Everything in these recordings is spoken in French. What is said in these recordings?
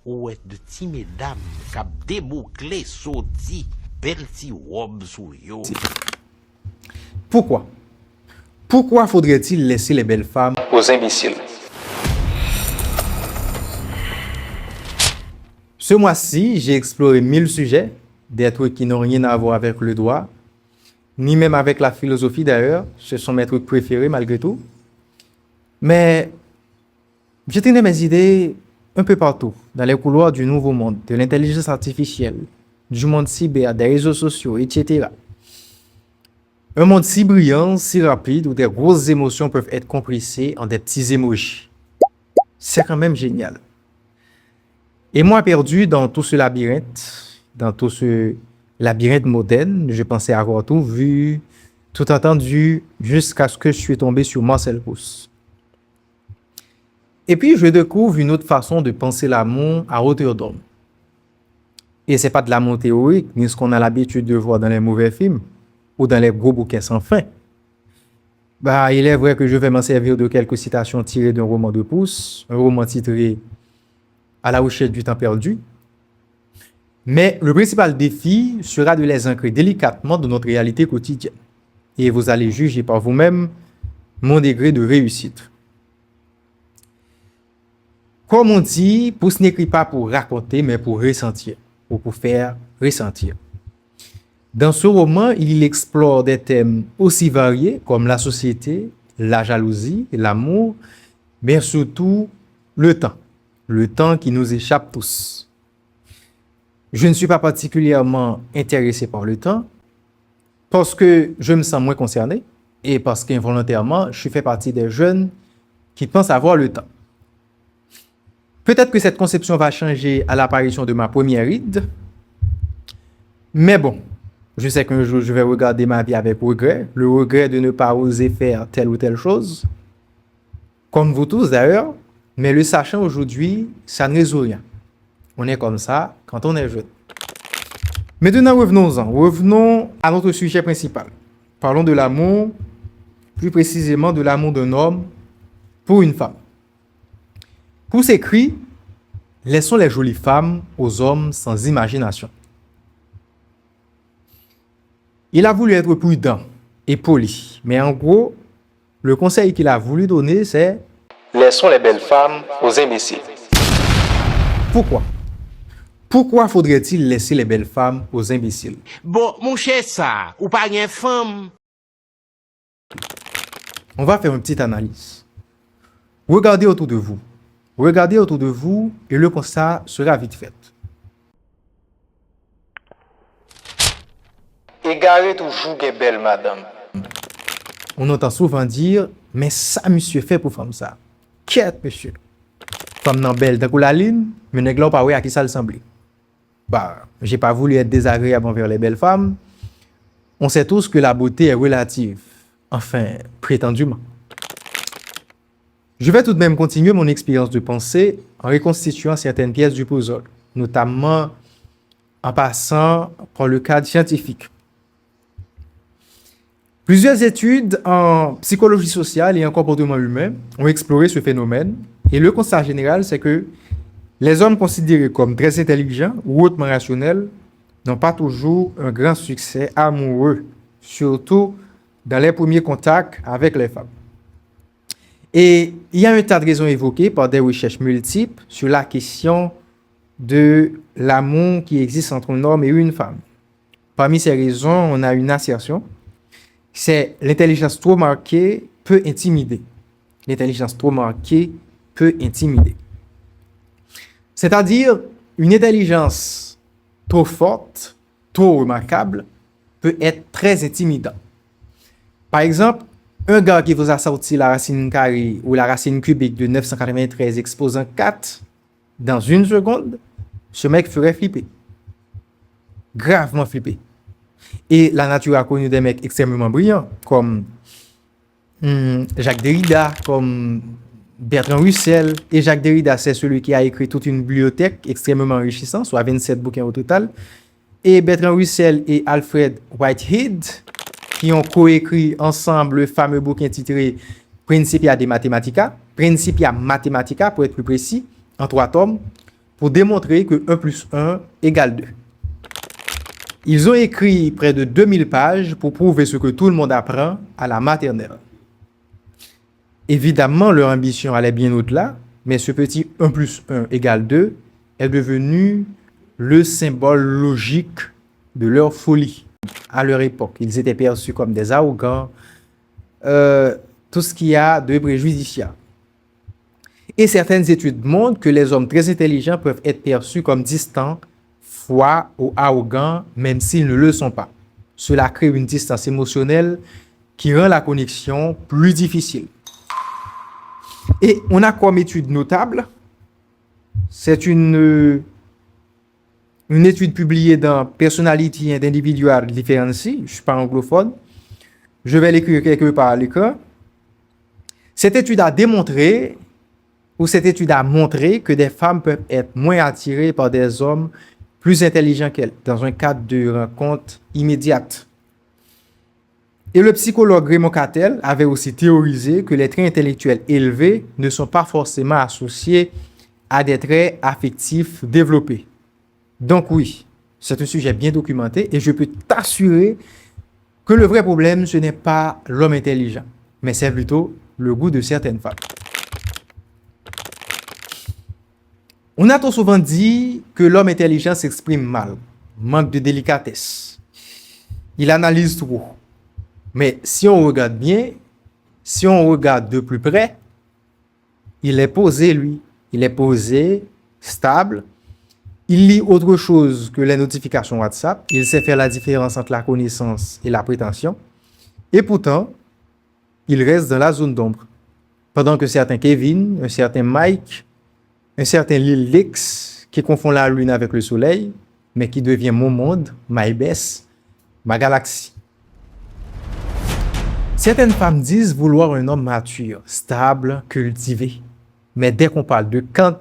ou est de ti mesdames qui débouclé sorti belle ti robe sou yo. Pourquoi? Pourquoi faudrait-il laisser les belles femmes aux imbéciles? Ce mois-ci, j'ai exploré 1000 sujets, des trucs qui n'ont rien à voir avec le droit, ni même avec la philosophie d'ailleurs. Ce sont mes trucs préférés malgré tout. Mais j'ai traîné mes idées un peu partout, dans les couloirs du nouveau monde, de l'intelligence artificielle, du monde cyber, des réseaux sociaux, etc. Un monde si brillant, si rapide, où des grosses émotions peuvent être compressées en des petits émojis. C'est quand même génial. Et moi, perdu dans tout ce labyrinthe moderne, je pensais avoir tout vu, tout entendu, jusqu'à ce que je suis tombé sur Marcel Proust. Et puis, je découvre une autre façon de penser l'amour à hauteur d'homme. Et c'est pas de l'amour théorique, ni ce qu'on a l'habitude de voir dans les mauvais films ou dans les gros bouquets sans fin. Il est vrai que je vais m'en servir de quelques citations tirées d'un roman de Proust, un roman titré À la recherche du temps perdu. Mais le principal défi sera de les ancrer délicatement dans notre réalité quotidienne. Et vous allez juger par vous-même mon degré de réussite. Comme on dit, Proust n'écrit pas pour raconter, mais pour ressentir, ou pour faire ressentir. Dans ce roman, il explore des thèmes aussi variés comme la société, la jalousie, l'amour, mais surtout le temps qui nous échappe tous. Je ne suis pas particulièrement intéressé par le temps parce que je me sens moins concerné et parce qu'involontairement, je fais partie des jeunes qui pensent avoir le temps. Peut-être que cette conception va changer à l'apparition de ma première ride, mais bon, je sais qu'un jour je vais regarder ma vie avec regret, le regret de ne pas oser faire telle ou telle chose, comme vous tous d'ailleurs, mais le sachant aujourd'hui, ça ne résout rien. On est comme ça quand on est jeune. Maintenant, revenons à notre sujet principal. Parlons de l'amour, plus précisément de l'amour d'un homme pour une femme. Proust écrit « Laissons les jolies femmes aux hommes sans imagination ». Il a voulu être prudent et poli, mais en gros, le conseil qu'il a voulu donner, c'est « Laissons les belles femmes aux imbéciles ». Pourquoi? Pourquoi faudrait-il laisser les belles femmes aux imbéciles? Bon, mon cher ça, ou pas une femme? On va faire une petite analyse. Regardez autour de vous. Regardez autour de vous et le constat sera vite fait. Égarez toujours des belles madame. On entend souvent dire, mais ça, monsieur, fait pour femme ça. Qu'est-ce, monsieur? Femme nan belle d'un coup la ligne, mais nèg là pas ouais à qui ça le semblait. J'ai pas voulu être désagréable envers les belles femmes. On sait tous que la beauté est relative. Enfin, prétendument. Je vais tout de même continuer mon expérience de pensée en reconstituant certaines pièces du puzzle, notamment en passant par le cadre scientifique. Plusieurs études en psychologie sociale et en comportement humain ont exploré ce phénomène et le constat général, c'est que les hommes considérés comme très intelligents ou hautement rationnels n'ont pas toujours un grand succès amoureux, surtout dans les premiers contacts avec les femmes. Et il y a un tas de raisons évoquées par des recherches multiples sur la question de l'amour qui existe entre un homme et une femme. Parmi ces raisons, on a une assertion, c'est l'intelligence trop marquée peut intimider. L'intelligence trop marquée peut intimider. C'est-à-dire, une intelligence trop forte, trop remarquable, peut être très intimidant. Par exemple, un gars qui vous a sorti la racine carrée ou la racine cubique de 993 exposant 4 dans une seconde, ce mec ferait flipper. Gravement flipper. Et la nature a connu des mecs extrêmement brillants, comme Jacques Derrida, comme Bertrand Russell. Et Jacques Derrida, c'est celui qui a écrit toute une bibliothèque extrêmement enrichissante, soit 27 bouquins au total. Et Bertrand Russell et Alfred Whitehead, qui ont coécrit ensemble le fameux bouquin titré Principia Mathematica pour être plus précis, en 3 tomes. pour démontrer que 1 plus 1 égale 2. Ils ont écrit près de 2000 pages pour prouver ce que tout le monde apprend à la maternelle. Évidemment, leur ambition allait bien au-delà, mais ce petit 1 plus 1 égale 2 est devenu le symbole logique de leur folie. À leur époque, ils étaient perçus comme des arrogants, tout ce qu'il y a de préjudiciable. Et certaines études montrent que les hommes très intelligents peuvent être perçus comme distants, froids ou arrogants, même s'ils ne le sont pas. Cela crée une distance émotionnelle qui rend la connexion plus difficile. Et on a comme étude notable, c'est une étude publiée dans Personality and Individual Differences, je ne suis pas anglophone, je vais l'écrire quelque part à l'écran. Cette étude a montré que des femmes peuvent être moins attirées par des hommes plus intelligents qu'elles, dans un cadre de rencontre immédiate. Et le psychologue Raymond Cattell avait aussi théorisé que les traits intellectuels élevés ne sont pas forcément associés à des traits affectifs développés. Donc oui, c'est un sujet bien documenté et je peux t'assurer que le vrai problème, ce n'est pas l'homme intelligent, mais c'est plutôt le goût de certaines femmes. On a trop souvent dit que l'homme intelligent s'exprime mal, manque de délicatesse. Il analyse trop. Mais si on regarde bien, si on regarde de plus près, il est posé, lui. Il est posé, stable. Il lit autre chose que les notifications WhatsApp. Il sait faire la différence entre la connaissance et la prétention. Et pourtant, il reste dans la zone d'ombre. Pendant que certains Kevin, un certain Mike, un certain Lil Lix, qui confond la lune avec le soleil, mais qui devient mon monde, my best, ma galaxie. Certaines femmes disent vouloir un homme mature, stable, cultivé. Mais dès qu'on parle de Kant,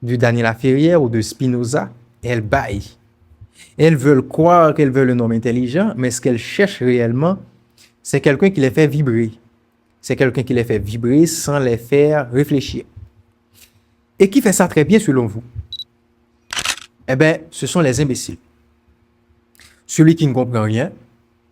de Daniela Ferrière ou de Spinoza, elles baillent. Elles veulent croire qu'elles veulent un homme intelligent, mais ce qu'elles cherchent réellement, c'est quelqu'un qui les fait vibrer. C'est quelqu'un qui les fait vibrer sans les faire réfléchir. Et qui fait ça très bien selon vous? Eh bien, ce sont les imbéciles. Celui qui ne comprend rien,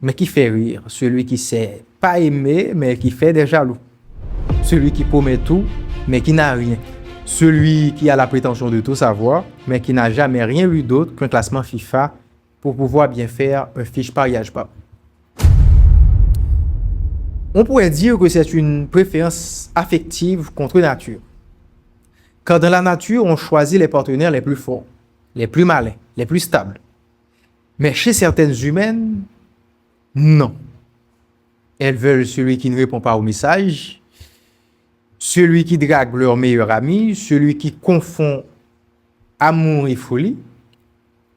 mais qui fait rire. Celui qui sait pas aimer, mais qui fait des jaloux. Celui qui promet tout, mais qui n'a rien. Celui qui a la prétention de tout savoir, mais qui n'a jamais rien eu d'autre qu'un classement FIFA pour pouvoir bien faire un fiche pariage pas. On pourrait dire que c'est une préférence affective contre nature. Car dans la nature, on choisit les partenaires les plus forts, les plus malins, les plus stables. Mais chez certaines humaines, non. Elles veulent celui qui ne répond pas au message, celui qui drague leur meilleur ami, celui qui confond amour et folie.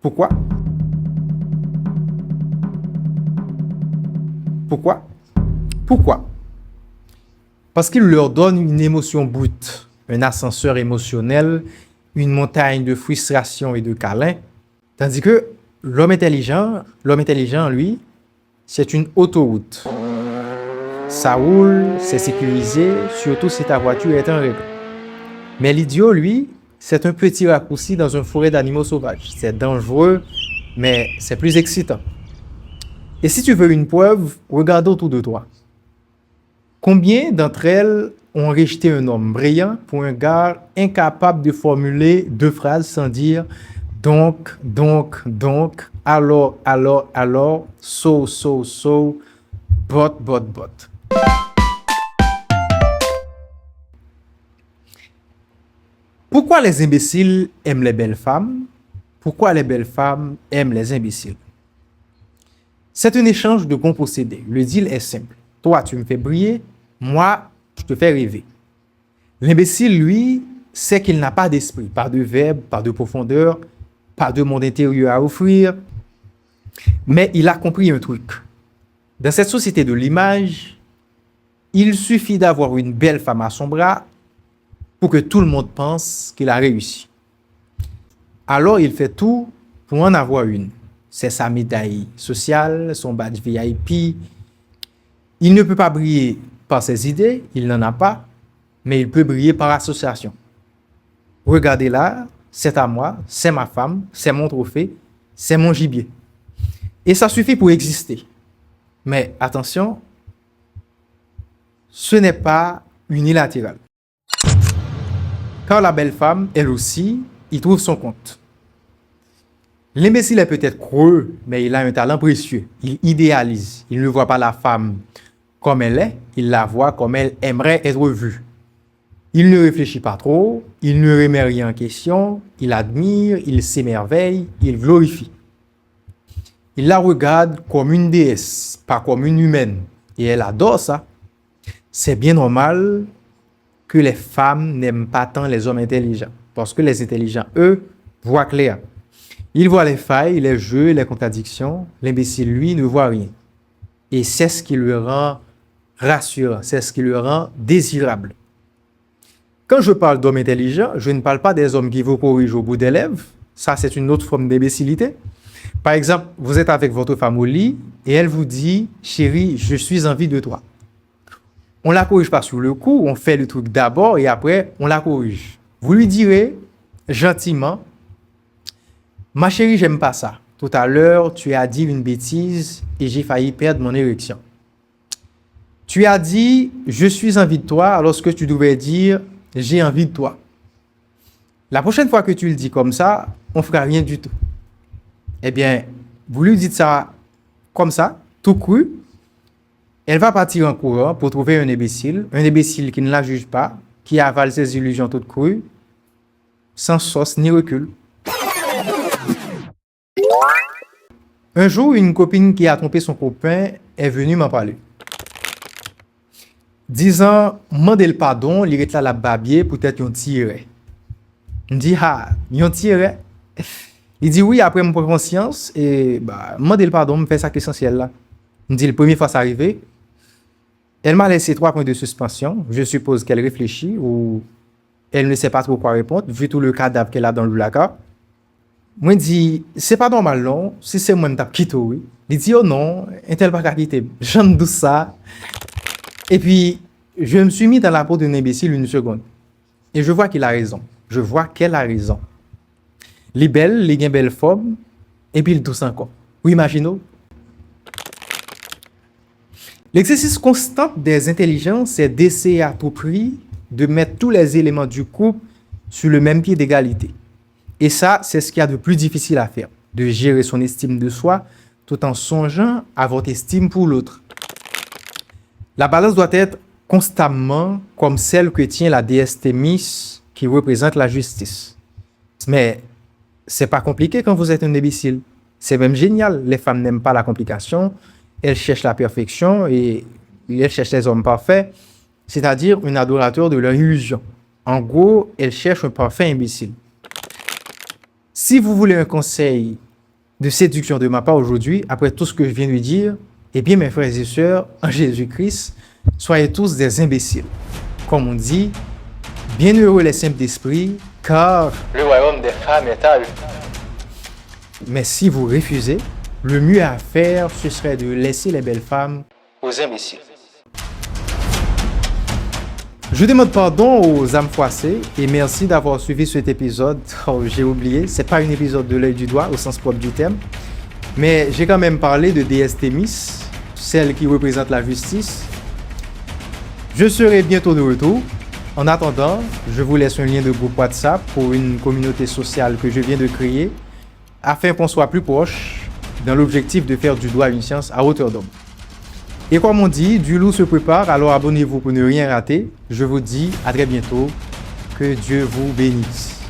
Pourquoi? Pourquoi? Parce qu'il leur donne une émotion brute, un ascenseur émotionnel, une montagne de frustration et de câlins. Tandis que l'homme intelligent, lui, c'est une autoroute. Ça roule, c'est sécurisé, surtout si ta voiture est en règle. Mais l'idiot, lui, c'est un petit raccourci dans une forêt d'animaux sauvages. C'est dangereux, mais c'est plus excitant. Et si tu veux une preuve, regarde autour de toi. Combien d'entre elles ont rejeté un homme brillant pour un gars incapable de formuler 2 phrases sans dire donc, alors, so, but. Pourquoi les imbéciles aiment les belles femmes? Pourquoi les belles femmes aiment les imbéciles? C'est un échange de bons procédés. Le deal est simple. Toi, tu me fais briller, moi, je te fais rêver. L'imbécile, lui, sait qu'il n'a pas d'esprit, pas de verbe, pas de profondeur, pas de monde intérieur à offrir. Mais il a compris un truc. Dans cette société de l'image, il suffit d'avoir une belle femme à son bras pour que tout le monde pense qu'il a réussi. Alors, il fait tout pour en avoir une. C'est sa médaille sociale, son badge VIP. Il ne peut pas briller par ses idées, il n'en a pas, mais il peut briller par association. Regardez là, c'est à moi, c'est ma femme, c'est mon trophée, c'est mon gibier. Et ça suffit pour exister. Mais attention, ce n'est pas unilatéral. Car la belle femme, elle aussi, y trouve son compte. L'imbécile est peut-être creux, mais il a un talent précieux. Il idéalise. Il ne voit pas la femme comme elle est, il la voit comme elle aimerait être vue. Il ne réfléchit pas trop, il ne remet rien en question, il admire, il s'émerveille, il glorifie. Il la regarde comme une déesse, pas comme une humaine. Et elle adore ça. C'est bien normal que les femmes n'aiment pas tant les hommes intelligents. Parce que les intelligents, eux, voient clair. Ils voient les failles, les jeux, les contradictions. L'imbécile, lui, ne voit rien. Et c'est ce qui le rend rassurant, c'est ce qui le rend désirable. Quand je parle d'hommes intelligents, je ne parle pas des hommes qui vous corrigent au bout des lèvres. Ça, c'est une autre forme d'imbécilité. Par exemple, vous êtes avec votre femme au lit et elle vous dit « Chérie, je suis envie de toi ». On ne la corrige pas sur le coup, on fait le truc d'abord et après, on la corrige. Vous lui direz gentiment « Ma chérie, j'aime pas ça. Tout à l'heure, tu as dit une bêtise et j'ai failli perdre mon érection. Tu as dit « Je suis envie de toi » alors que tu devais dire « J'ai envie de toi ». La prochaine fois que tu le dis comme ça, on ne fera rien du tout. Eh bien, vous lui dites ça comme ça, tout cru. Elle va partir en courant pour trouver un imbécile qui ne la juge pas, qui avale ses illusions toutes crues, sans sauce ni recul. Un jour, une copine qui a trompé son copain est venue m'en parler. Disant, mandez le pardon, il est là la babier, peut-être yon tirait. Je dis, ah, yon tirait. Il dit oui, après mon conscience, et mandez le pardon, me fait ça qui est essentiel là. Je dis, la première fois ça arrivé, elle m'a laissé 3 points de suspension. Je suppose qu'elle réfléchit ou elle ne sait pas trop quoi répondre, vu tout le cadavre qu'elle a dans le placard. Moi, je dis, c'est pas normal, non? Si c'est moi qui t'ai quitté, oui. Il dit, oh non, un tel pas quitté. J'aime tout ça. Et puis, je me suis mis dans la peau d'un imbécile une seconde. Et je vois qu'il a raison. Je vois qu'elle a raison. Les belles, les belles formes, et puis le douce encore. Oui, imaginez. L'exercice constant des intelligences, c'est d'essayer à tout prix de mettre tous les éléments du couple sur le même pied d'égalité. Et ça, c'est ce qu'il y a de plus difficile à faire, de gérer son estime de soi tout en songeant à votre estime pour l'autre. La balance doit être constamment comme celle que tient la déesse Thémis qui représente la justice. Mais c'est pas compliqué quand vous êtes un imbécile. C'est même génial. Les femmes n'aiment pas la complication. Elles cherchent la perfection et elles cherchent les hommes parfaits, c'est-à-dire un adorateur de leur illusion. En gros, elles cherchent un parfait imbécile. Si vous voulez un conseil de séduction de ma part aujourd'hui, après tout ce que je viens de dire, eh bien, mes frères et sœurs, en Jésus-Christ, soyez tous des imbéciles. Comme on dit, bienheureux les simples d'esprit, car le royaume des femmes est à eux. Mais si vous refusez, le mieux à faire, ce serait de laisser les belles femmes aux imbéciles. Je demande pardon aux âmes froissées et merci d'avoir suivi cet épisode. Oh, j'ai oublié, c'est pas un épisode de l'œil du doigt au sens propre du terme, mais j'ai quand même parlé de déesse Thémis, celle qui représente la justice. Je serai bientôt de retour. En attendant, je vous laisse un lien de groupe WhatsApp pour une communauté sociale que je viens de créer afin qu'on soit plus proche dans l'objectif de faire du droit une science à hauteur d'homme. Et comme on dit, du loup se prépare, alors abonnez-vous pour ne rien rater. Je vous dis à très bientôt. Que Dieu vous bénisse.